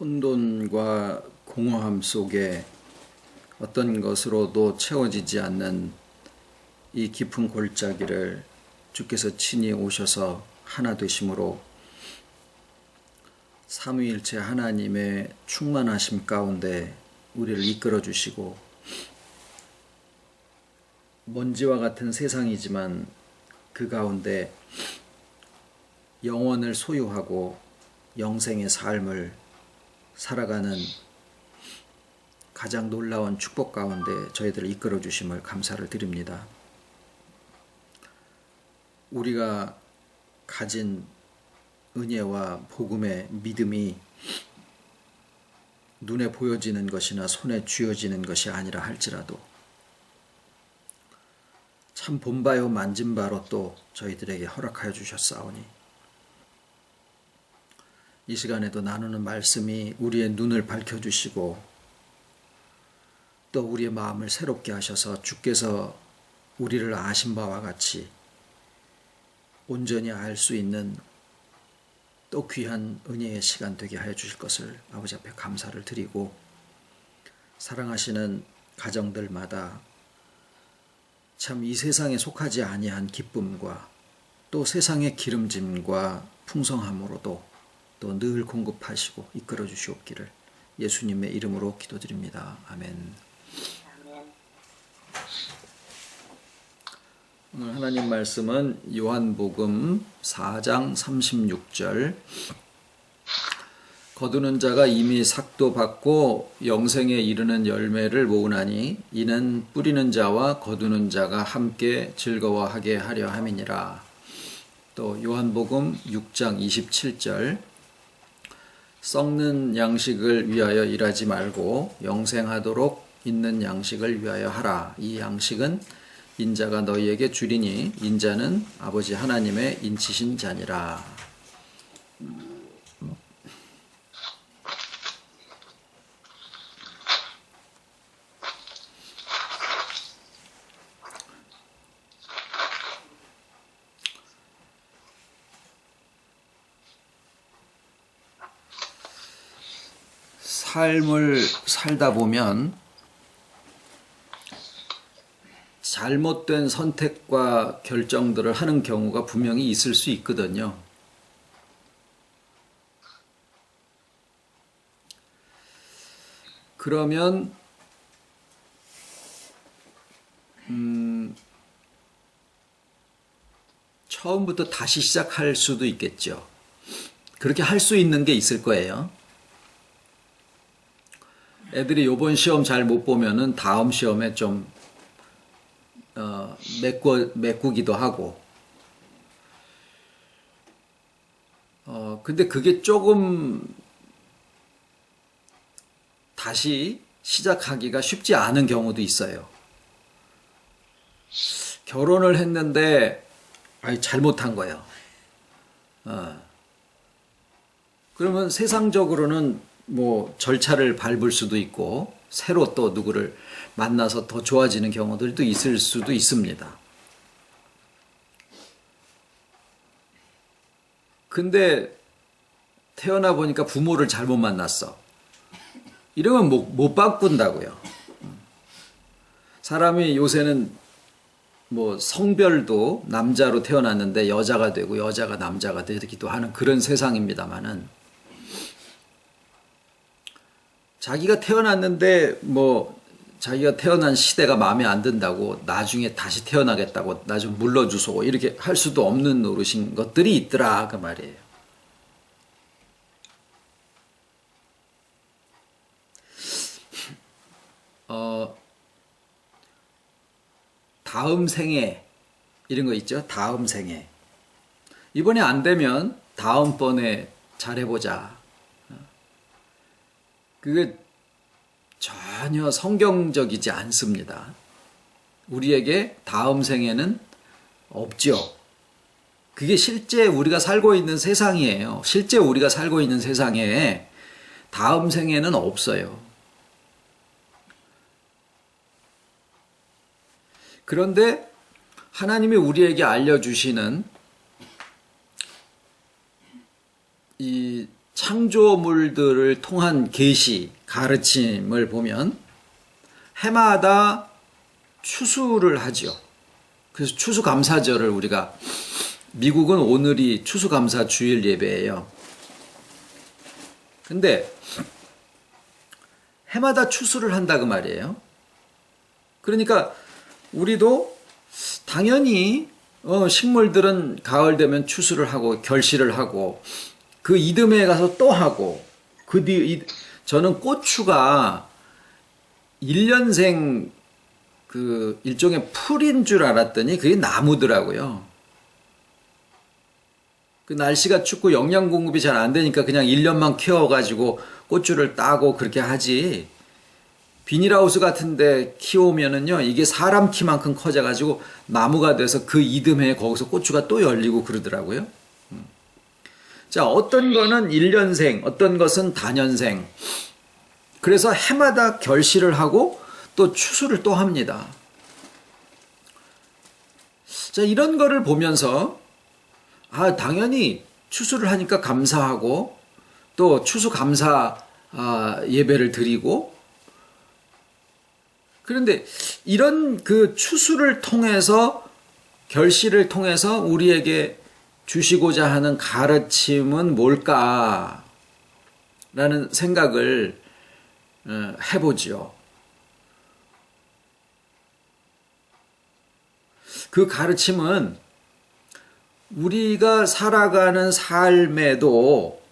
혼돈과 공허함 속에 어떤 것으로도 채워지지 않는 이 깊은 골짜기를 주께서 친히 오셔서 하나 되심으로 삼위일체 하나님의 충만하심 가운데 우리를 이끌어 주시고, 먼지와 같은 세상이지만 그 가운데 영원을 소유하고 영생의 삶을 살아가는 가장 놀라운 축복 가운데 저희들을 이끌어 주심을 감사를 드립니다. 우리가 가진 은혜와 복음의 믿음이 눈에 보여지는 것이나 손에 쥐어지는 것이 아니라 할지라도 참 본바요 만진 바로 또 저희들에게 허락하여 주셨사오니, 이 시간에도 나누는 말씀이 우리의 눈을 밝혀주시고 또 우리의 마음을 새롭게 하셔서 주께서 우리를 아신 바와 같이 온전히 알 수 있는 또 귀한 은혜의 시간 되게 하여 주실 것을 아버지 앞에 감사를 드리고, 사랑하시는 가정들마다 참 이 세상에 속하지 아니한 기쁨과 또 세상의 기름짐과 풍성함으로도 또 늘 공급하시고 이끌어 주시옵기를 예수님의 이름으로 기도드립니다. 아멘. 오늘 하나님 말씀은 요한복음 4장 36절, 거두는 자가 이미 삭도 받고 영생에 이르는 열매를 모으나니 이는 뿌리는 자와 거두는 자가 함께 즐거워하게 하려 함이니라. 또 요한복음 6장 27절, 썩는 양식을 위하여 일하지 말고 영생하도록 있는 양식을 위하여 하라. 이 양식은 인자가 너희에게 주리니 인자는 아버지 하나님의 인치신 자니라. 삶을 살다 보면 잘못된 선택과 결정들을 하는 경우가 분명히 있을 수 있거든요. 그러면 처음부터 다시 시작할 수도 있겠죠. 그렇게 할 수 있는 게 있을 거예요. 애들이 요번 시험 잘 못 보면은 다음 시험에 좀 메꾸기도 하고, 근데 그게 조금 다시 시작하기가 쉽지 않은 경우도 있어요. 결혼을 했는데 잘못한 거예요. 그러면 세상적으로는 뭐 절차를 밟을 수도 있고 새로 또 누구를 만나서 더 좋아지는 경우들도 있을 수도 있습니다. 근데 태어나 보니까 부모를 잘못 만났어. 이러면 못 바꾼다고요. 사람이 요새는 뭐 성별도 남자로 태어났는데 여자가 되고 여자가 남자가 되기도 하는 그런 세상입니다만은, 자기가 태어났는데 뭐 자기가 태어난 시대가 마음에 안 든다고 나중에 다시 태어나겠다고 나 좀 물러주소 이렇게 할 수도 없는 노릇인 것들이 있더라 그 말이에요. 다음 생에 이런 거 있죠. 다음 생에 이번에 안 되면 다음번에 잘해보자. 그게 전혀 성경적이지 않습니다. 우리에게 다음 생에는 없죠. 그게 실제 우리가 살고 있는 세상이에요. 실제 우리가 살고 있는 세상에 다음 생에는 없어요. 그런데 하나님이 우리에게 알려주시는 이 창조물들을 통한 계시, 가르침을 보면 해마다 추수를 하죠. 그래서 추수감사절을 우리가, 미국은 오늘이 추수감사 주일 예배예요. 근데 해마다 추수를 한다 그 말이에요. 그러니까 우리도 당연히 식물들은 가을 되면 추수를 하고 결실을 하고 그 이듬해에 가서 또 하고, 저는 고추가 1년생 그 일종의 풀인 줄 알았더니 그게 나무더라고요. 그 날씨가 춥고 영양 공급이 잘 안 되니까 그냥 1년만 키워가지고 고추를 따고 그렇게 하지, 비닐하우스 같은데 키우면은요 이게 사람 키만큼 커져가지고 나무가 돼서 그 이듬해에 거기서 고추가 또 열리고 그러더라고요. 자, 어떤 거는 1년생, 어떤 것은 다년생. 그래서 해마다 결실을 하고 또 추수를 또 합니다. 자, 이런 거를 보면서 당연히 추수를 하니까 감사하고 또 추수감사 예배를 드리고, 그런데 이런 그 추수를 통해서, 결실을 통해서 우리에게 주시고자 하는 가르침은 뭘까라는 생각을 해보죠. 그 가르침은 우리가 살아가는 삶에도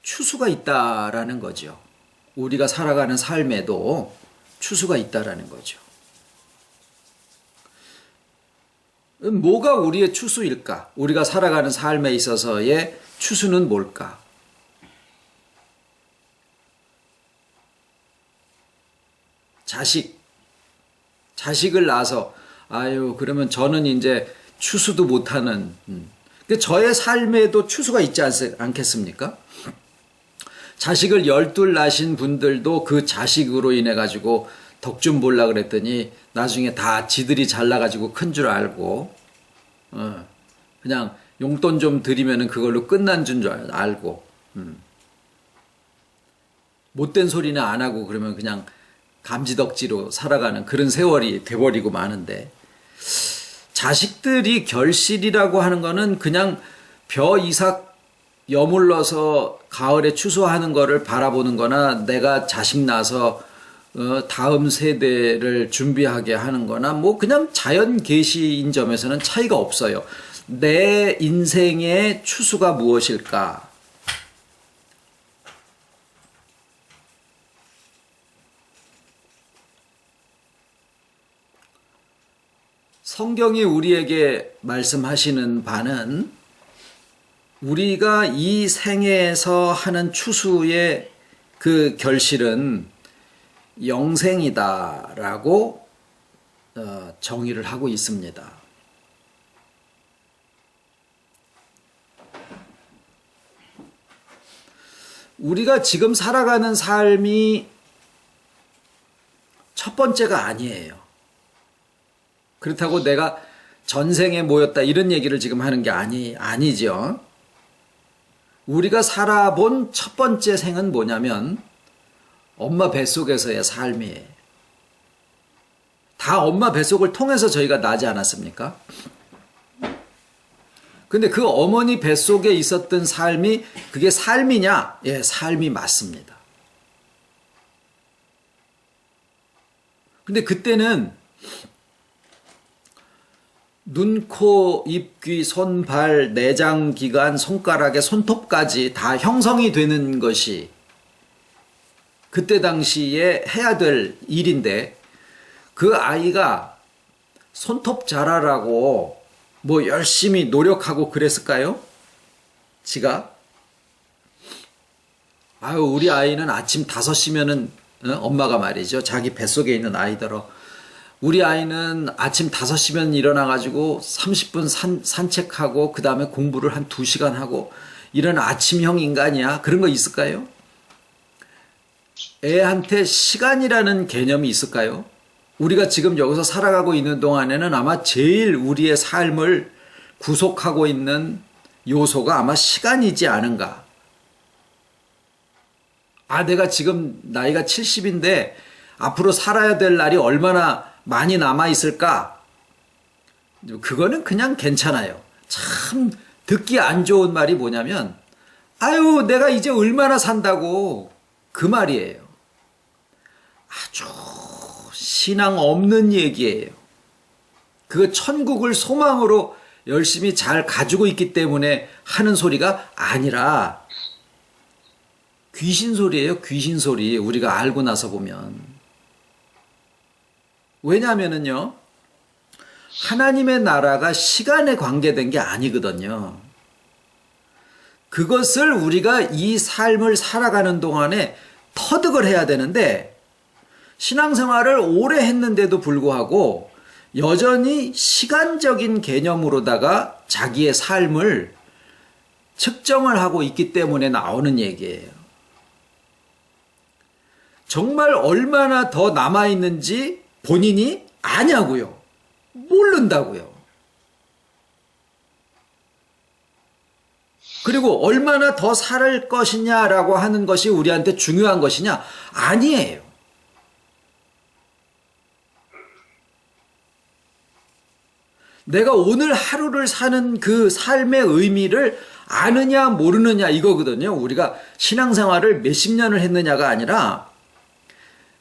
추수가 있다라는 거죠. 우리가 살아가는 삶에도 추수가 있다라는 거죠. 뭐가 우리의 추수일까? 우리가 살아가는 삶에 있어서의 추수는 뭘까? 자식을 낳아서, 그러면 저는 이제 추수도 못하는, 저의 삶에도 추수가 있지 않겠습니까? 자식을 12 낳으신 분들도 그 자식으로 인해 가지고 덕 좀 볼라 그랬더니 나중에 다 지들이 잘나가지고 큰 줄 알고, 그냥 용돈 좀 드리면은 그걸로 끝난 줄 알고, 못된 소리는 안 하고 그러면 그냥 감지덕지로 살아가는 그런 세월이 돼버리고 마는데, 자식들이 결실이라고 하는 거는 그냥 벼 이삭 여물러서 가을에 추수하는 거를 바라보는 거나, 내가 자식 낳아서 다음 세대를 준비하게 하는 거나, 뭐 그냥 자연 계시인 점에서는 차이가 없어요. 내 인생의 추수가 무엇일까? 성경이 우리에게 말씀하시는 바는, 우리가 이 생애에서 하는 추수의 그 결실은 영생이다라고 정의를 하고 있습니다. 우리가 지금 살아가는 삶이 첫 번째가 아니에요. 그렇다고 내가 전생에 모였다 이런 얘기를 지금 하는 게 아니죠. 우리가 살아본 첫 번째 생은 뭐냐면 엄마 뱃속에서의 삶이에요. 다 엄마 뱃속을 통해서 저희가 나지 않았습니까? 근데 그 어머니 뱃속에 있었던 삶이 그게 삶이냐? 예, 삶이 맞습니다. 근데 그때는 눈, 코, 입, 귀, 손, 발, 내장, 기관, 손가락의 손톱까지 다 형성이 되는 것이 그때 당시에 해야 될 일인데, 그 아이가 손톱 자라라고 뭐 열심히 노력하고 그랬을까요? 지가? 우리 아이는 아침 5시면은, 엄마가 말이죠, 자기 뱃속에 있는 아이더러, 우리 아이는 아침 5시면 일어나가지고 30분 산책하고 그 다음에 공부를 한 2시간 하고 이런 아침형 인간이야. 그런 거 있을까요? 애한테 시간이라는 개념이 있을까요? 우리가 지금 여기서 살아가고 있는 동안에는 아마 제일 우리의 삶을 구속하고 있는 요소가 아마 시간이지 않은가. 내가 지금 나이가 70인데 앞으로 살아야 될 날이 얼마나 많이 남아있을까? 그거는 그냥 괜찮아요. 참 듣기 안 좋은 말이 뭐냐면 아유 내가 이제 얼마나 산다고, 그 말이에요. 아주 신앙 없는 얘기예요. 그거 천국을 소망으로 열심히 잘 가지고 있기 때문에 하는 소리가 아니라 귀신 소리예요. 귀신 소리. 우리가 알고 나서 보면. 왜냐하면은요, 하나님의 나라가 시간에 관계된 게 아니거든요. 그것을 우리가 이 삶을 살아가는 동안에 터득을 해야 되는데, 신앙생활을 오래 했는데도 불구하고 여전히 시간적인 개념으로다가 자기의 삶을 측정을 하고 있기 때문에 나오는 얘기예요. 정말 얼마나 더 남아있는지 본인이 아냐고요. 모른다고요. 그리고 얼마나 더 살 것이냐라고 하는 것이 우리한테 중요한 것이냐? 아니에요. 내가 오늘 하루를 사는 그 삶의 의미를 아느냐 모르느냐 이거거든요. 우리가 신앙생활을 몇십 년을 했느냐가 아니라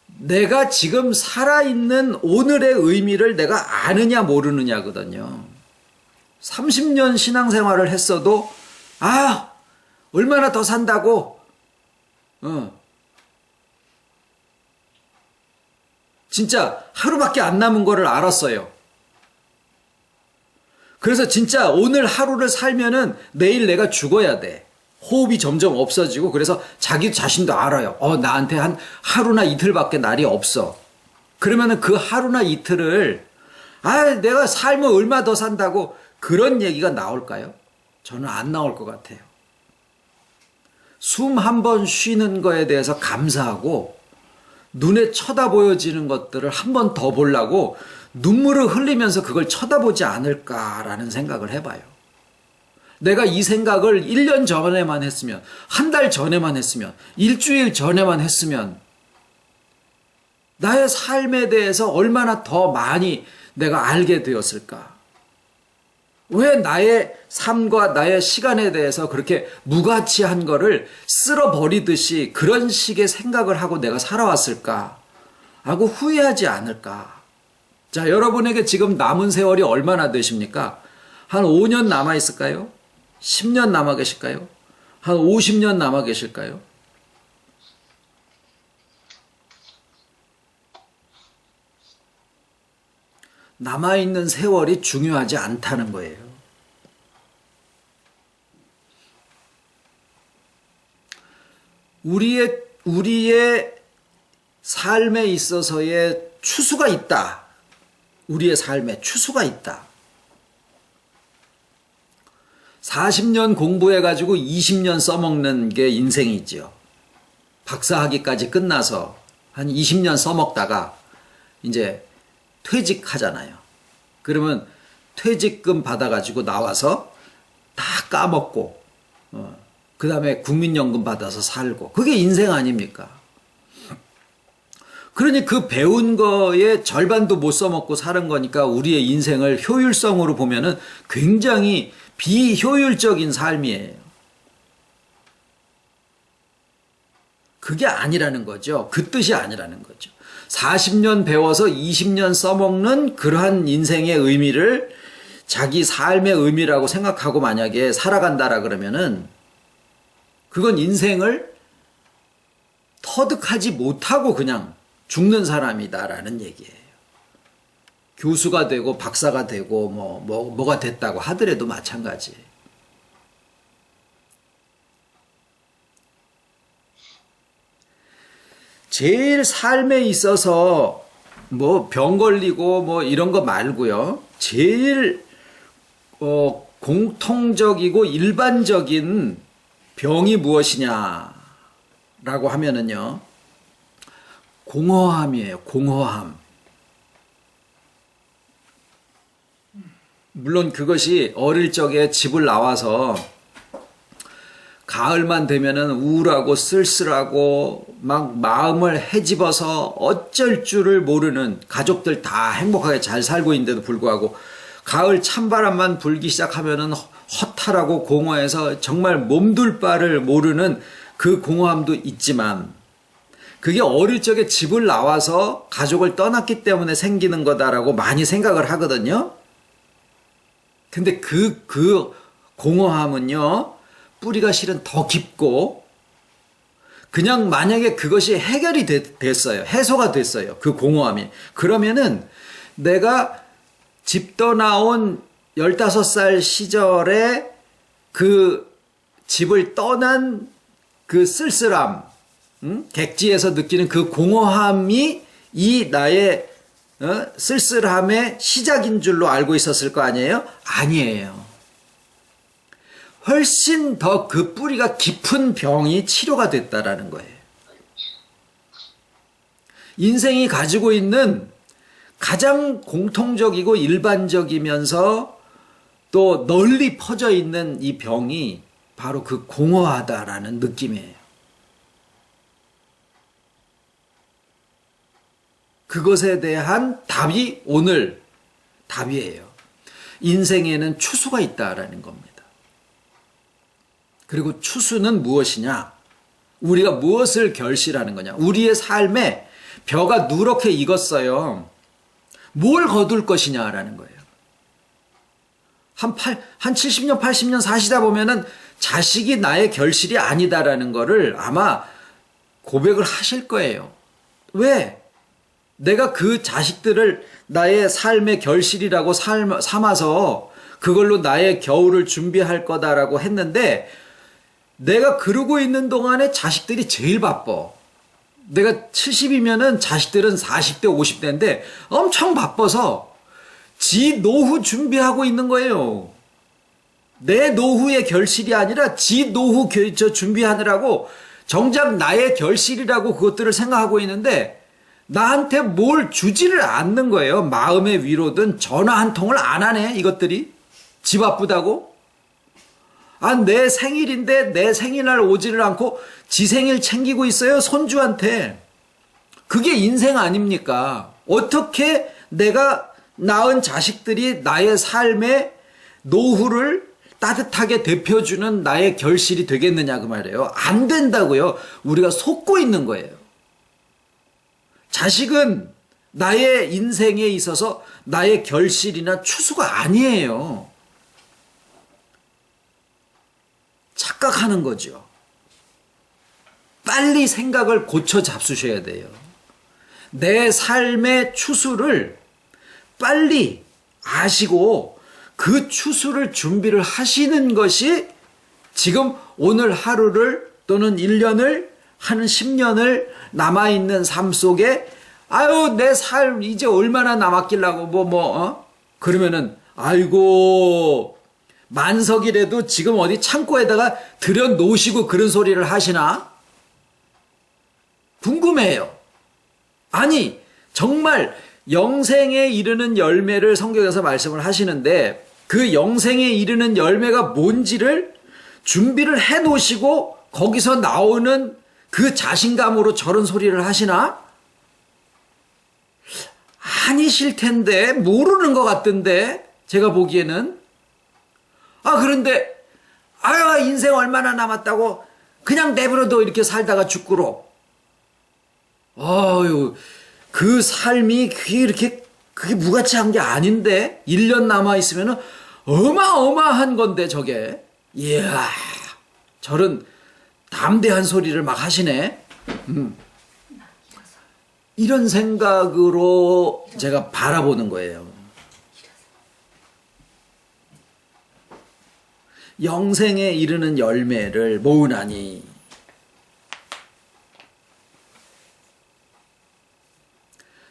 내가 지금 살아있는 오늘의 의미를 내가 아느냐 모르느냐거든요. 30년 신앙생활을 했어도 얼마나 더 산다고 진짜 하루밖에 안 남은 거를 알았어요. 그래서 진짜 오늘 하루를 살면은 내일 내가 죽어야 돼. 호흡이 점점 없어지고, 그래서 자기 자신도 알아요. 나한테 한 하루나 이틀밖에 날이 없어. 그러면은 그 하루나 이틀을 내가 살면 얼마 더 산다고 그런 얘기가 나올까요? 저는 안 나올 것 같아요. 숨 한 번 쉬는 거에 대해서 감사하고 눈에 쳐다보여지는 것들을 한 번 더 보려고 눈물을 흘리면서 그걸 쳐다보지 않을까라는 생각을 해봐요. 내가 이 생각을 1년 전에만 했으면, 한 달 전에만 했으면, 일주일 전에만 했으면 나의 삶에 대해서 얼마나 더 많이 내가 알게 되었을까? 왜 나의 삶과 나의 시간에 대해서 그렇게 무가치한 거를 쓸어버리듯이 그런 식의 생각을 하고 내가 살아왔을까? 하고 후회하지 않을까? 자, 여러분에게 지금 남은 세월이 얼마나 되십니까? 한 5년 남아 있을까요? 10년 남아 계실까요? 한 50년 남아 계실까요? 남아있는 세월이 중요하지 않다는 거예요. 우리의 삶에 있어서의 추수가 있다. 우리의 삶에 추수가 있다. 40년 공부해가지고 20년 써먹는 게 인생이지요. 박사학위까지 끝나서 한 20년 써먹다가 이제 퇴직하잖아요. 그러면 퇴직금 받아가지고 나와서 다 까먹고, 그 다음에 국민연금 받아서 살고, 그게 인생 아닙니까? 그러니 그 배운 거에 절반도 못 써먹고 사는 거니까 우리의 인생을 효율성으로 보면은 굉장히 비효율적인 삶이에요. 그게 아니라는 거죠. 그 뜻이 아니라는 거죠. 40년 배워서 20년 써먹는 그러한 인생의 의미를 자기 삶의 의미라고 생각하고 만약에 살아간다라 그러면은 그건 인생을 터득하지 못하고 그냥 죽는 사람이다라는 얘기예요. 교수가 되고 박사가 되고 뭐가 됐다고 하더라도 마찬가지예요. 제일 삶에 있어서 뭐 병 걸리고 뭐 이런 거 말고요. 제일 공통적이고 일반적인 병이 무엇이냐라고 하면은요. 공허함이에요. 공허함. 물론 그것이 어릴 적에 집을 나와서 가을만 되면은 우울하고 쓸쓸하고 막 마음을 헤집어서 어쩔 줄을 모르는, 가족들 다 행복하게 잘 살고 있는데도 불구하고 가을 찬바람만 불기 시작하면은 허탈하고 공허해서 정말 몸둘 바를 모르는 그 공허함도 있지만, 그게 어릴 적에 집을 나와서 가족을 떠났기 때문에 생기는 거다라고 많이 생각을 하거든요. 근데 그 공허함은요, 뿌리가 실은 더 깊고, 그냥 만약에 그것이 해결이 됐어요. 해소가 됐어요. 그 공허함이. 그러면은 내가 집 떠나온 15살 시절에 그 집을 떠난 그 쓸쓸함, 객지에서 느끼는 그 공허함이 이 나의 쓸쓸함의 시작인 줄로 알고 있었을 거 아니에요? 아니에요. 훨씬 더 그 뿌리가 깊은 병이 치료가 됐다라는 거예요. 인생이 가지고 있는 가장 공통적이고 일반적이면서 또 널리 퍼져 있는 이 병이 바로 그 공허하다라는 느낌이에요. 그것에 대한 답이 오늘 답이에요. 인생에는 추수가 있다라는 겁니다. 그리고 추수는 무엇이냐? 우리가 무엇을 결실하는 거냐? 우리의 삶에 벼가 누렇게 익었어요. 뭘 거둘 것이냐라는 거예요. 한 70년, 80년 사시다 보면은 자식이 나의 결실이 아니다라는 거를 아마 고백을 하실 거예요. 왜? 내가 그 자식들을 나의 삶의 결실이라고 삼아서 그걸로 나의 겨울을 준비할 거다라고 했는데, 내가 그러고 있는 동안에 자식들이 제일 바빠. 내가 70이면은 자식들은 40대, 50대인데 엄청 바빠서 지 노후 준비하고 있는 거예요. 내 노후의 결실이 아니라 지 노후 준비하느라고 정작 나의 결실이라고 그것들을 생각하고 있는데 나한테 뭘 주지를 않는 거예요. 마음의 위로든 전화 한 통을 안 하네, 이것들이. 지 바쁘다고. 내 생일인데 내 생일날 오지를 않고 지 생일 챙기고 있어요, 손주한테. 그게 인생 아닙니까? 어떻게 내가 낳은 자식들이 나의 삶의 노후를 따뜻하게 대표주는 나의 결실이 되겠느냐 그 말이에요. 안 된다고요. 우리가 속고 있는 거예요. 자식은 나의 인생에 있어서 나의 결실이나 추수가 아니에요. 착각하는 거죠. 빨리 생각을 고쳐 잡수셔야 돼요. 내 삶의 추수를 빨리 아시고 그 추수를 준비를 하시는 것이 지금 오늘 하루를 또는 1년을 한 10년을 남아있는 삶 속에 내 삶 이제 얼마나 남았길라고 그러면은 아이고 만석이라도 지금 어디 창고에다가 들여놓으시고 그런 소리를 하시나? 궁금해요. 아니 정말 영생에 이르는 열매를 성경에서 말씀을 하시는데 그 영생에 이르는 열매가 뭔지를 준비를 해 놓으시고 거기서 나오는 그 자신감으로 저런 소리를 하시나? 아니실 텐데, 모르는 것 같던데, 제가 보기에는. 그런데, 인생 얼마나 남았다고 그냥 내버려둬 이렇게 살다가 죽구로. 그 삶이 그게 무가치한 게 아닌데, 1년 남아있으면 어마어마한 건데, 저게. 이야, 저런 담대한 소리를 막 하시네. 이런 생각으로 제가 바라보는 거예요. 영생에 이르는 열매를 모으나니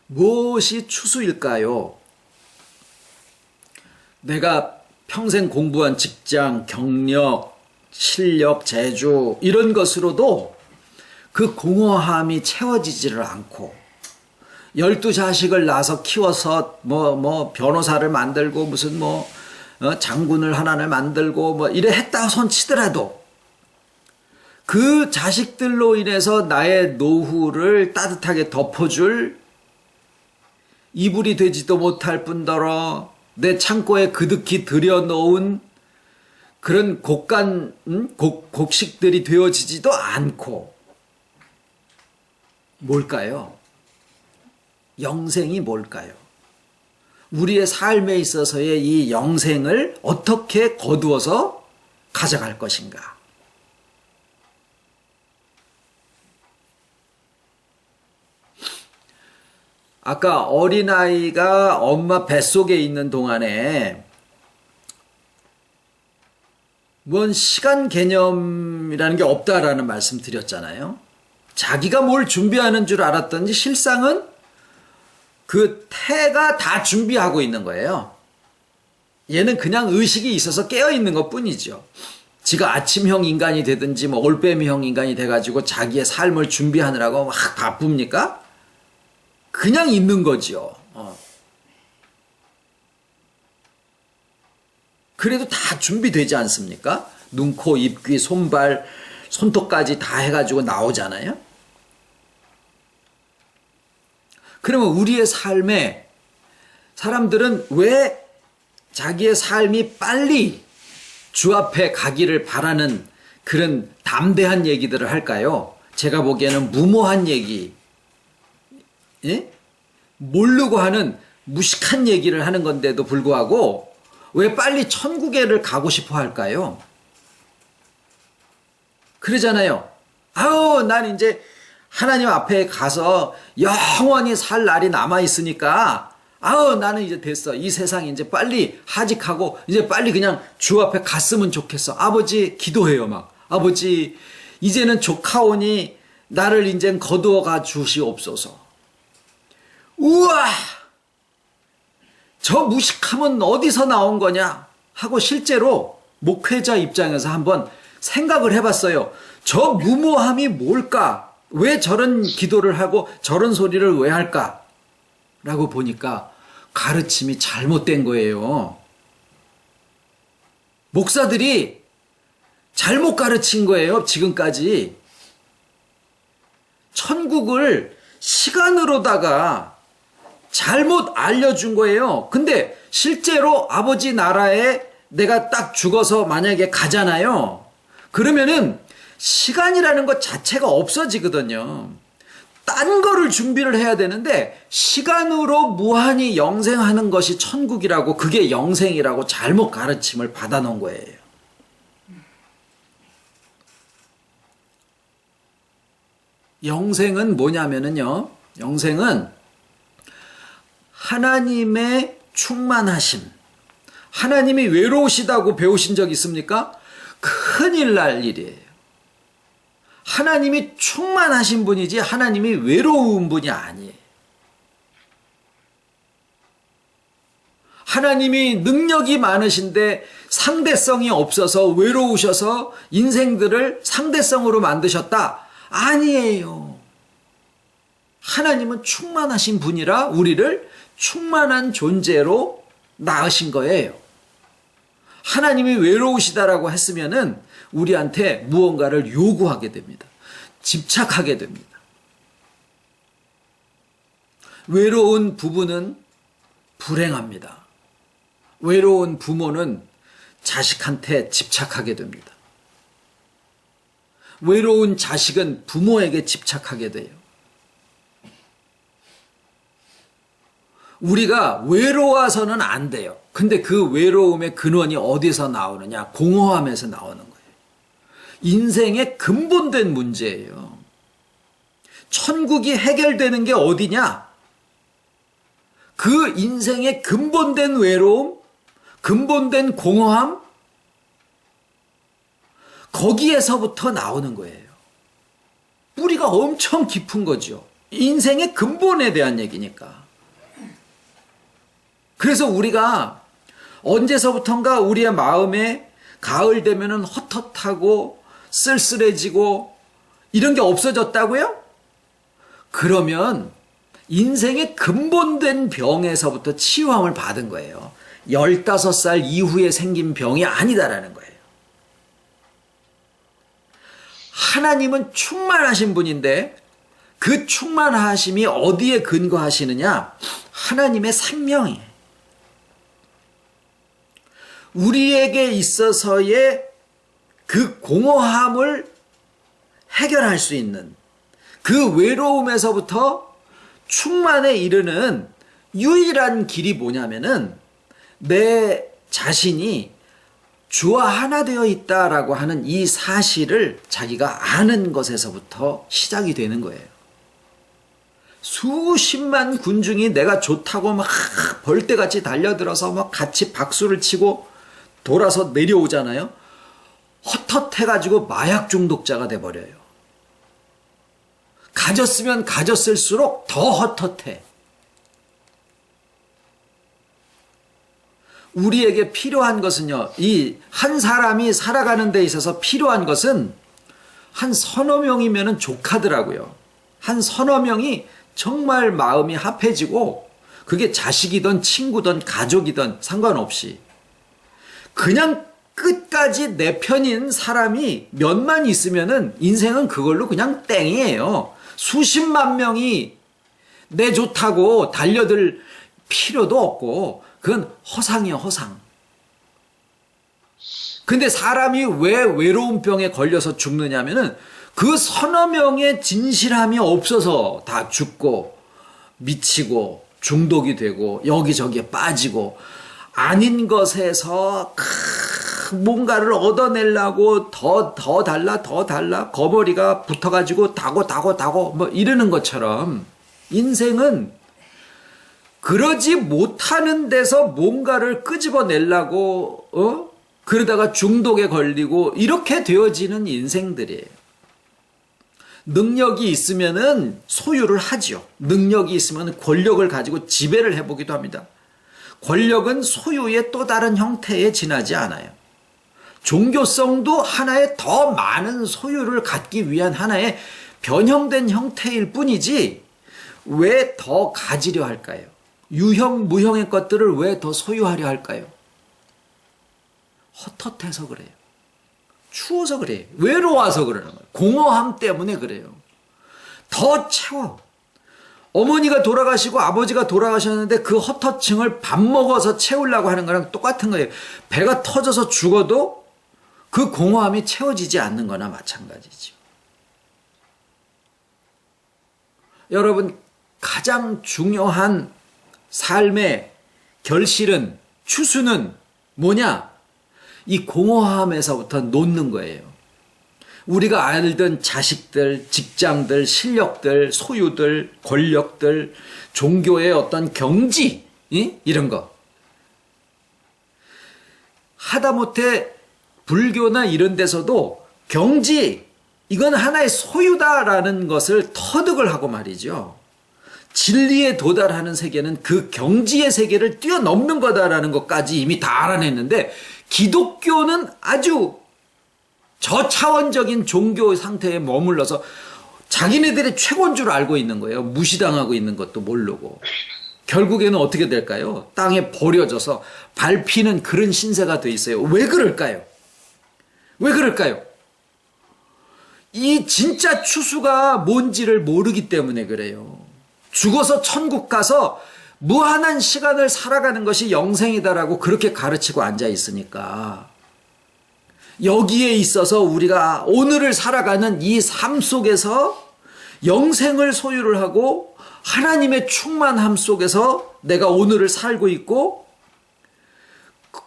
무엇이 추수일까요? 내가 평생 공부한 직장, 경력, 실력, 재주 이런 것으로도 그 공허함이 채워지지를 않고 12자식을 낳아서 키워서 변호사를 만들고 무슨 장군을 하나를 만들고 이래 했다 손 치더라도 그 자식들로 인해서 나의 노후를 따뜻하게 덮어줄 이불이 되지도 못할 뿐더러 내 창고에 그득히 들여놓은 그런 곡식들이 되어지지도 않고, 뭘까요? 영생이 뭘까요? 우리의 삶에 있어서의 이 영생을 어떻게 거두어서 가져갈 것인가? 아까 어린아이가 엄마 뱃속에 있는 동안에 뭔 시간 개념이라는 게 없다라는 말씀 드렸잖아요. 자기가 뭘 준비하는 줄 알았던지 실상은 그 태가 다 준비하고 있는 거예요. 얘는 그냥 의식이 있어서 깨어있는 것 뿐이죠. 지가 아침형 인간이 되든지 뭐 올빼미형 인간이 돼가지고 자기의 삶을 준비하느라고 막 바쁩니까? 그냥 있는 거죠. 그래도 다 준비되지 않습니까? 눈, 코, 입, 귀, 손발, 손톱까지 다 해가지고 나오잖아요. 그러면 우리의 삶에 사람들은 왜 자기의 삶이 빨리 주 앞에 가기를 바라는 그런 담대한 얘기들을 할까요? 제가 보기에는 무모한 얘기, 예? 모르고 하는 무식한 얘기를 하는 건데도 불구하고 왜 빨리 천국에를 가고 싶어 할까요? 그러잖아요. 아우, 난 이제 하나님 앞에 가서 영원히 살 날이 남아있으니까, 아우, 나는 이제 됐어. 이 세상 이제 빨리 하직하고, 이제 빨리 그냥 주 앞에 갔으면 좋겠어. 아버지, 기도해요, 막. 아버지, 이제는 조카오니 나를 이제 거두어가 주시옵소서. 우와! 저 무식함은 어디서 나온 거냐? 하고 실제로 목회자 입장에서 한번 생각을 해봤어요. 저 무모함이 뭘까? 왜 저런 기도를 하고 저런 소리를 왜 할까? 라고 보니까 가르침이 잘못된 거예요. 목사들이 잘못 가르친 거예요, 지금까지. 천국을 시간으로다가 잘못 알려준 거예요. 근데 실제로 아버지 나라에 내가 딱 죽어서 만약에 가잖아요. 그러면은 시간이라는 것 자체가 없어지거든요. 딴 거를 준비를 해야 되는데 시간으로 무한히 영생하는 것이 천국이라고, 그게 영생이라고 잘못 가르침을 받아놓은 거예요. 영생은 뭐냐면은요, 영생은 하나님의 충만하심. 하나님이 외로우시다고 배우신 적 있습니까? 큰일 날 일이에요. 하나님이 충만하신 분이지 하나님이 외로운 분이 아니에요. 하나님이 능력이 많으신데 상대성이 없어서 외로우셔서 인생들을 상대성으로 만드셨다? 아니에요. 하나님은 충만하신 분이라 우리를 충만한 존재로 낳으신 거예요. 하나님이 외로우시다라고 했으면은 우리한테 무언가를 요구하게 됩니다. 집착하게 됩니다. 외로운 부부는 불행합니다. 외로운 부모는 자식한테 집착하게 됩니다. 외로운 자식은 부모에게 집착하게 돼요. 우리가 외로워서는 안 돼요. 근데 그 외로움의 근원이 어디서 나오느냐? 공허함에서 나오는 거예요. 인생의 근본된 문제예요. 천국이 해결되는 게 어디냐? 그 인생의 근본된 외로움, 근본된 공허함, 거기에서부터 나오는 거예요. 뿌리가 엄청 깊은 거죠. 인생의 근본에 대한 얘기니까. 그래서 우리가 언제서부턴가 우리의 마음에 가을 되면은 헛헛하고 쓸쓸해지고 이런 게 없어졌다고요? 그러면 인생의 근본된 병에서부터 치유함을 받은 거예요. 15살 이후에 생긴 병이 아니다라는 거예요. 하나님은 충만하신 분인데 그 충만하심이 어디에 근거하시느냐? 하나님의 생명이에요. 우리에게 있어서의 그 공허함을 해결할 수 있는 그 외로움에서부터 충만에 이르는 유일한 길이 뭐냐면은 내 자신이 주와 하나 되어 있다라고 하는 이 사실을 자기가 아는 것에서부터 시작이 되는 거예요. 수십만 군중이 내가 좋다고 막 벌떼같이 달려들어서 막 같이 박수를 치고 돌아서 내려오잖아요. 헛헛해가지고 마약 중독자가 돼버려요. 가졌으면 가졌을수록 더 헛헛해. 우리에게 필요한 것은요, 이 한 사람이 살아가는 데 있어서 필요한 것은 한 서너 명이면 족하더라고요. 한 서너 명이 정말 마음이 합해지고 그게 자식이든 친구든 가족이든 상관없이 그냥 끝까지 내 편인 사람이 몇만 있으면은 인생은 그걸로 그냥 땡이에요. 수십만 명이 내 좋다고 달려들 필요도 없고 그건 허상이에요, 허상. 근데 사람이 왜 외로운 병에 걸려서 죽느냐면은 그 서너 명의 진실함이 없어서 다 죽고 미치고 중독이 되고 여기저기에 빠지고 아닌 것에서 뭔가를 얻어내려고 더 달라 거머리가 붙어가지고 다고 뭐 이러는 것처럼 인생은 그러지 못하는 데서 뭔가를 끄집어내려고 그러다가 중독에 걸리고 이렇게 되어지는 인생들이에요. 능력이 있으면은 소유를 하죠. 능력이 있으면 권력을 가지고 지배를 해보기도 합니다. 권력은 소유의 또 다른 형태에 지나지 않아요. 종교성도 하나의 더 많은 소유를 갖기 위한 하나의 변형된 형태일 뿐이지 왜 더 가지려 할까요? 유형, 무형의 것들을 왜 더 소유하려 할까요? 헛헛해서 그래요. 추워서 그래요. 외로워서 그러는 거예요. 공허함 때문에 그래요. 더 채워. 어머니가 돌아가시고 아버지가 돌아가셨는데 그 헛헛증을 밥 먹어서 채우려고 하는 거랑 똑같은 거예요. 배가 터져서 죽어도 그 공허함이 채워지지 않는 거나 마찬가지죠. 여러분, 가장 중요한 삶의 결실은, 추수는 뭐냐? 이 공허함에서부터 놓는 거예요. 우리가 알던 자식들, 직장들, 실력들, 소유들, 권력들, 종교의 어떤 경지, 이런 거. 하다못해 불교나 이런 데서도 경지, 이건 하나의 소유다라는 것을 터득을 하고 말이죠. 진리에 도달하는 세계는 그 경지의 세계를 뛰어넘는 거다라는 것까지 이미 다 알아냈는데 기독교는 아주 저차원적인 종교 상태에 머물러서 자기네들이 최고인 줄 알고 있는 거예요. 무시당하고 있는 것도 모르고. 결국에는 어떻게 될까요? 땅에 버려져서 밟히는 그런 신세가 돼 있어요. 왜 그럴까요? 왜 그럴까요? 이 진짜 추수가 뭔지를 모르기 때문에 그래요. 죽어서 천국 가서 무한한 시간을 살아가는 것이 영생이다라고 그렇게 가르치고 앉아 있으니까 여기에 있어서 우리가 오늘을 살아가는 이 삶 속에서 영생을 소유를 하고 하나님의 충만함 속에서 내가 오늘을 살고 있고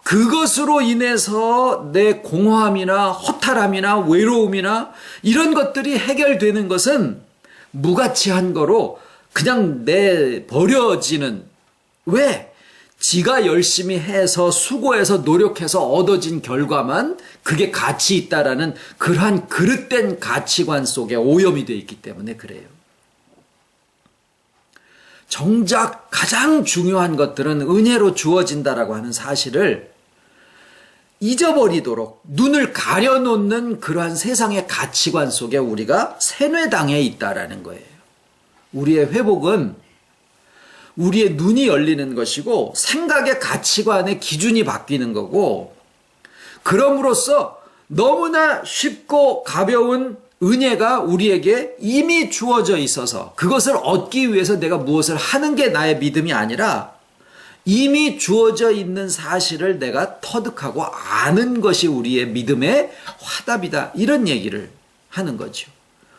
그것으로 인해서 내 공허함이나 허탈함이나 외로움이나 이런 것들이 해결되는 것은 무가치한 거로 그냥 내버려지는, 왜? 지가 열심히 해서 수고해서 노력해서 얻어진 결과만 그게 가치 있다라는 그러한 그릇된 가치관 속에 오염이 되어 있기 때문에 그래요. 정작 가장 중요한 것들은 은혜로 주어진다라고 하는 사실을 잊어버리도록 눈을 가려놓는 그러한 세상의 가치관 속에 우리가 세뇌당해 있다라는 거예요. 우리의 회복은 우리의 눈이 열리는 것이고 생각의 가치관의 기준이 바뀌는 거고 그럼으로써 너무나 쉽고 가벼운 은혜가 우리에게 이미 주어져 있어서 그것을 얻기 위해서 내가 무엇을 하는 게 나의 믿음이 아니라 이미 주어져 있는 사실을 내가 터득하고 아는 것이 우리의 믿음의 화답이다. 이런 얘기를 하는 거죠.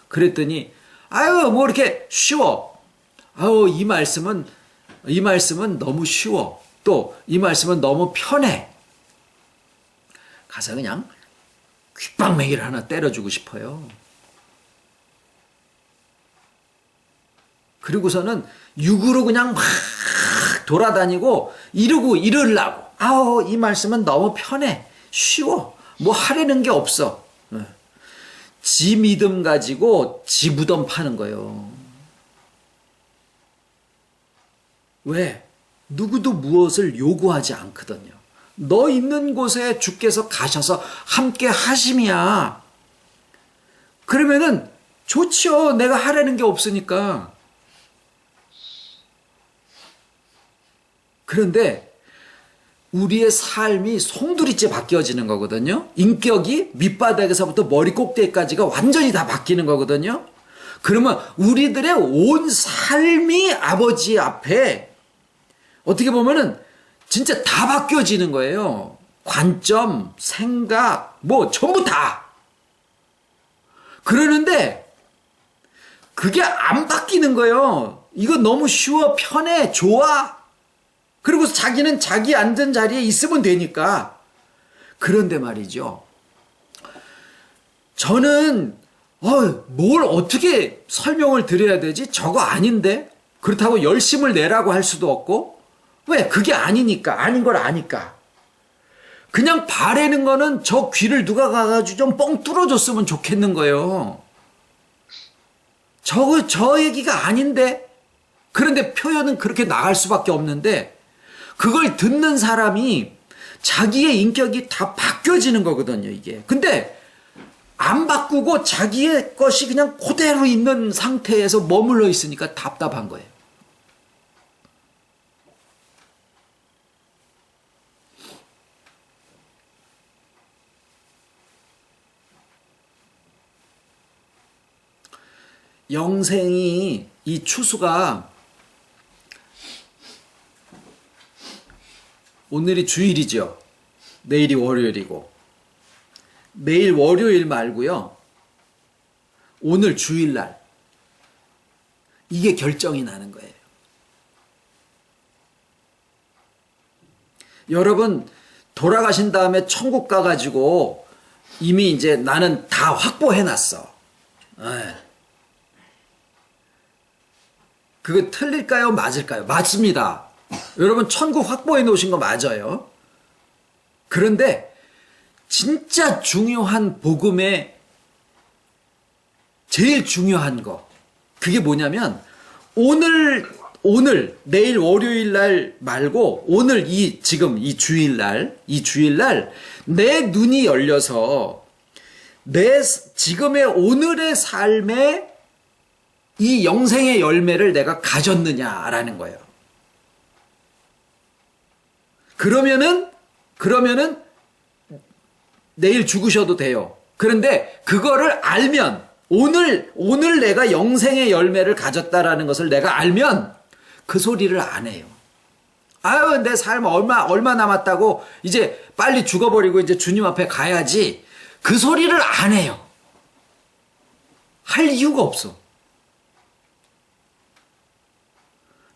그랬더니 아유 뭐 이렇게 쉬워. 아유 이 말씀은 너무 쉬워. 또 이 말씀은 너무 편해. 가서 그냥 귓방맹이를 하나 때려주고 싶어요. 그리고서는 육으로 그냥 막 돌아다니고 이러려고. 아우 이 말씀은 너무 편해. 쉬워. 뭐 하려는 게 없어. 지 믿음 가지고 지 무덤 파는 거예요. 왜? 누구도 무엇을 요구하지 않거든요. 너 있는 곳에 주께서 가셔서 함께 하심이야. 그러면은 좋죠. 내가 하려는 게 없으니까. 그런데 우리의 삶이 송두리째 바뀌어지는 거거든요. 인격이 밑바닥에서부터 머리 꼭대기까지가 완전히 다 바뀌는 거거든요. 그러면 우리들의 온 삶이 아버지 앞에 어떻게 보면은 진짜 다 바뀌어지는 거예요. 관점, 생각, 뭐 전부 다. 그러는데 그게 안 바뀌는 거예요. 이거 너무 쉬워, 편해, 좋아. 그리고 자기는 자기 앉은 자리에 있으면 되니까. 그런데 말이죠. 저는 뭘 어떻게 설명을 드려야 되지? 저거 아닌데? 그렇다고 열심을 내라고 할 수도 없고. 왜? 그게 아니니까. 아닌 걸 아니까. 그냥 바라는 거는 저 귀를 누가 가가지고 좀 뻥 뚫어줬으면 좋겠는 거예요. 저 얘기가 아닌데? 그런데 표현은 그렇게 나갈 수밖에 없는데 그걸 듣는 사람이 자기의 인격이 다 바뀌어지는 거거든요, 이게. 근데 안 바꾸고 자기의 것이 그냥 그대로 있는 상태에서 머물러 있으니까 답답한 거예요. 영생이 이 추수가 오늘이 주일이죠. 내일이 월요일이고 내일 월요일 말고요. 오늘 주일날 이게 결정이 나는 거예요. 여러분 돌아가신 다음에 천국 가가지고 이미 이제 나는 다 확보해놨어. 그거 틀릴까요? 맞을까요? 맞습니다. 여러분 천국 확보해 놓으신 거 맞아요. 그런데 진짜 중요한 복음의 제일 중요한 거 그게 뭐냐면 오늘 내일 월요일 날 말고 오늘 지금 이 주일날 내 눈이 열려서 내 지금의 오늘의 삶에 이 영생의 열매를 내가 가졌느냐라는 거예요. 그러면은 내일 죽으셔도 돼요. 그런데 그거를 알면 오늘 내가 영생의 열매를 가졌다라는 것을 내가 알면 그 소리를 안 해요. 아유 내 삶 얼마 남았다고 이제 빨리 죽어버리고 이제 주님 앞에 가야지. 그 소리를 안 해요. 할 이유가 없어.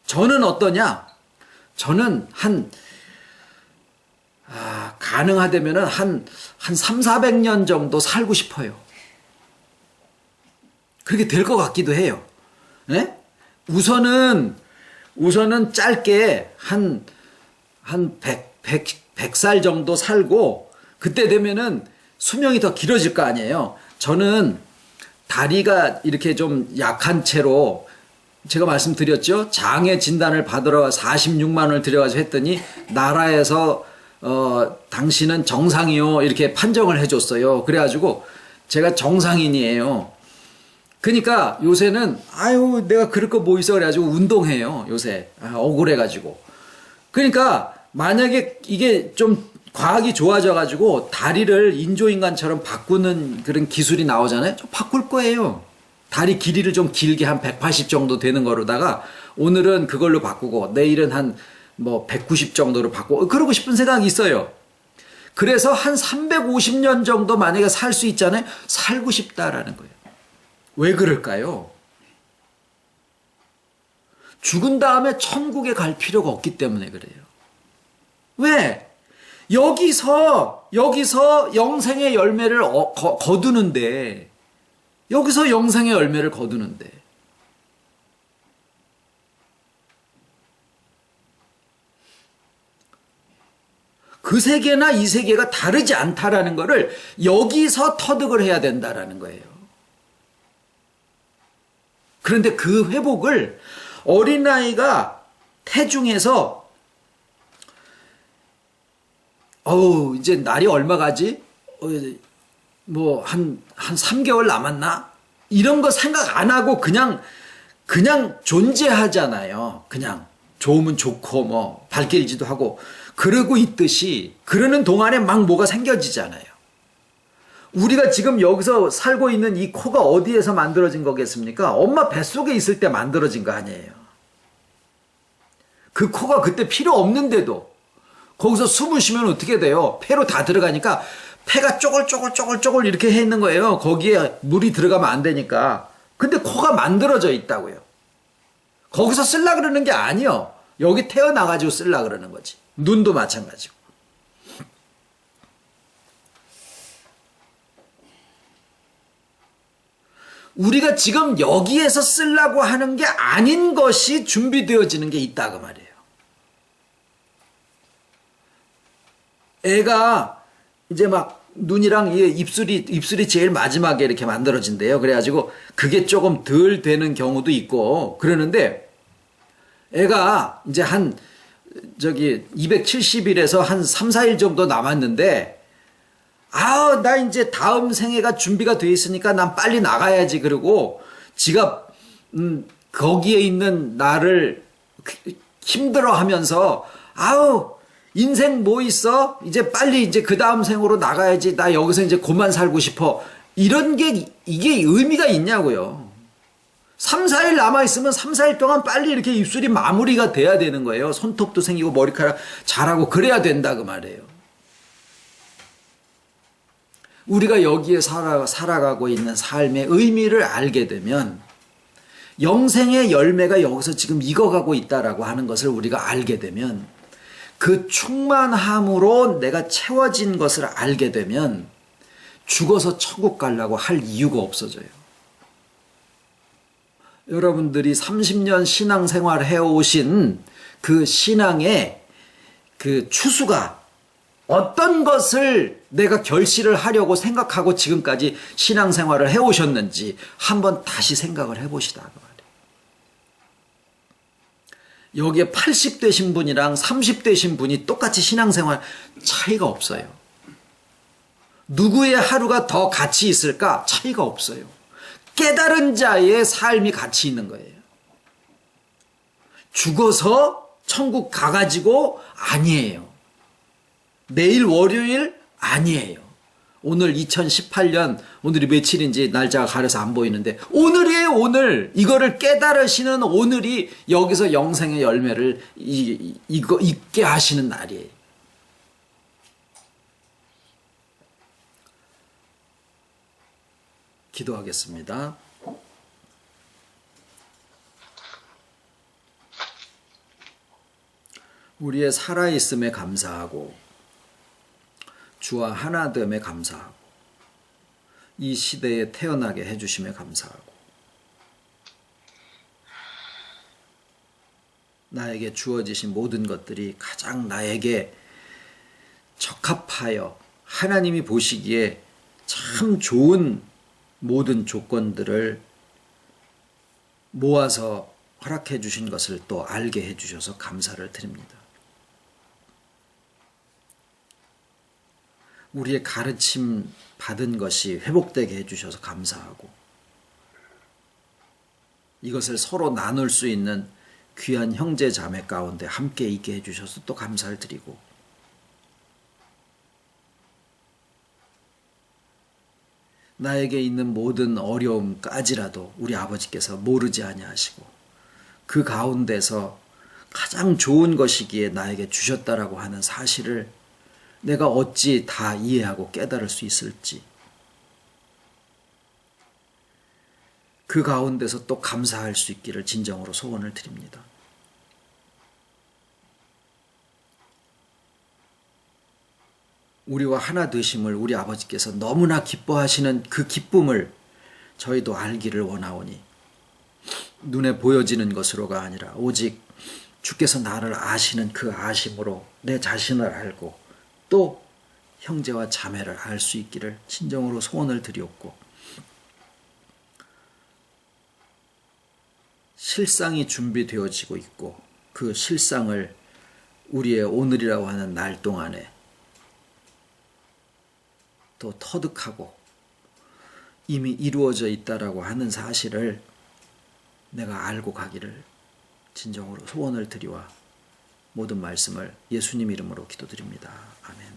저는 어떠냐? 저는 가능하다면은 한 300-400년 정도 살고 싶어요. 그렇게 될 것 같기도 해요. 네? 우선은 짧게 한 100살 정도 살고 그때 되면은 수명이 더 길어질 거 아니에요. 저는 다리가 이렇게 좀 약한 채로 제가 말씀드렸죠. 장애 진단을 받으러 46만 원을 들여가서 했더니 나라에서 당신은 정상이요 이렇게 판정을 해줬어요. 그래가지고 제가 정상인이에요. 그러니까 요새는 아유 내가 그럴 거 뭐 있어 그래가지고 운동해요. 요새 억울해가지고. 그러니까 만약에 이게 좀 과학이 좋아져가지고 다리를 인조인간처럼 바꾸는 그런 기술이 나오잖아요. 좀 바꿀 거예요. 다리 길이를 좀 길게 한 180 정도 되는 거로다가 오늘은 그걸로 바꾸고 내일은 한 뭐 190 정도로 바꾸고 그러고 싶은 생각이 있어요. 그래서 한 350년 정도 만약에 살 수 있잖아요. 살고 싶다라는 거예요. 왜 그럴까요? 죽은 다음에 천국에 갈 필요가 없기 때문에 그래요. 왜? 여기서 영생의 열매를 거두는데, 여기서 영생의 열매를 거두는데, 그 세계나 이 세계가 다르지 않다라는 것을 여기서 터득을 해야 된다라는 거예요. 그런데 그 회복을 어린아이가 태중에서 이제 날이 얼마 가지? 뭐 한 3개월 남았나? 이런 거 생각 안 하고 그냥 존재하잖아요. 그냥 좋으면 좋고 뭐 발길지도 하고 그러고 있듯이 그러는 동안에 막 뭐가 생겨지잖아요. 우리가 지금 여기서 살고 있는 이 코가 어디에서 만들어진 거겠습니까? 엄마 뱃속에 있을 때 만들어진 거 아니에요. 그 코가 그때 필요 없는데도 거기서 숨을 쉬면 어떻게 돼요? 폐로 다 들어가니까 폐가 쪼글쪼글 이렇게 해 있는 거예요. 거기에 물이 들어가면 안 되니까. 근데 코가 만들어져 있다고요. 거기서 쓸라 그러는 게 아니요. 여기 태어나가지고 쓸라 그러는 거지. 눈도 마찬가지고. 우리가 지금 여기에서 쓰려고 하는 게 아닌 것이 준비되어지는 게 있다 그 말이에요. 애가 이제 막 눈이랑 입술이 제일 마지막에 이렇게 만들어진대요. 그래가지고 그게 조금 덜 되는 경우도 있고 그러는데 애가 이제 한 270일에서 한 3, 4일 정도 남았는데 나 이제 다음 생애가 준비가 돼 있으니까 난 빨리 나가야지 그러고 지가 거기에 있는 나를 힘들어 하면서 인생 뭐 있어? 이제 빨리 이제 그 다음 생으로 나가야지. 나 여기서 이제 그만 살고 싶어. 이런 게 이게 의미가 있냐고요. 3, 4일 남아있으면 3, 4일 동안 빨리 이렇게 입술이 마무리가 돼야 되는 거예요. 손톱도 생기고 머리카락 자라고 그래야 된다 그 말이에요. 우리가 여기에 살아가고 있는 삶의 의미를 알게 되면 영생의 열매가 여기서 지금 익어가고 있다라고 하는 것을 우리가 알게 되면 그 충만함으로 내가 채워진 것을 알게 되면 죽어서 천국 가려고 할 이유가 없어져요. 여러분들이 30년 신앙생활 해오신 그 신앙의 그 추수가 어떤 것을 내가 결실을 하려고 생각하고 지금까지 신앙생활을 해오셨는지 한번 다시 생각을 해보시다. 그 말이에요. 여기에 80 되신 분이랑 30 되신 분이 똑같이 신앙생활 차이가 없어요. 누구의 하루가 더 가치 있을까? 차이가 없어요. 깨달은 자의 삶이 가치 있는 거예요. 죽어서 천국 가가지고 아니에요. 내일 월요일 아니에요. 오늘 2018년 오늘이 며칠인지 날짜가 가려서 안 보이는데 오늘이에요. 오늘 이거를 깨달으시는 오늘이 여기서 영생의 열매를 있게 하시는 날이에요. 기도하겠습니다. 우리의 살아있음에 감사하고 주와 하나됨에 감사하고 이 시대에 태어나게 해주심에 감사하고 나에게 주어지신 모든 것들이 가장 나에게 적합하여 하나님이 보시기에 참 좋은 모든 조건들을 모아서 허락해 주신 것을 또 알게 해 주셔서 감사를 드립니다. 우리의 가르침 받은 것이 회복되게 해주셔서 감사하고 이것을 서로 나눌 수 있는 귀한 형제 자매 가운데 함께 있게 해주셔서 또 감사를 드리고 나에게 있는 모든 어려움까지라도 우리 아버지께서 모르지 아니하시고 그 가운데서 가장 좋은 것이기에 나에게 주셨다라고 하는 사실을 내가 어찌 다 이해하고 깨달을 수 있을지, 그 가운데서 또 감사할 수 있기를 진정으로 소원을 드립니다. 우리와 하나 되심을 우리 아버지께서 너무나 기뻐하시는 그 기쁨을 저희도 알기를 원하오니, 눈에 보여지는 것으로가 아니라 오직 주께서 나를 아시는 그 아심으로 내 자신을 알고 또 형제와 자매를 알 수 있기를 진정으로 소원을 드리옵고, 실상이 준비되어지고 있고 그 실상을 우리의 오늘이라고 하는 날 동안에 또 터득하고 이미 이루어져 있다라고 하는 사실을 내가 알고 가기를 진정으로 소원을 드리와 모든 말씀을 예수님 이름으로 기도드립니다. 아멘.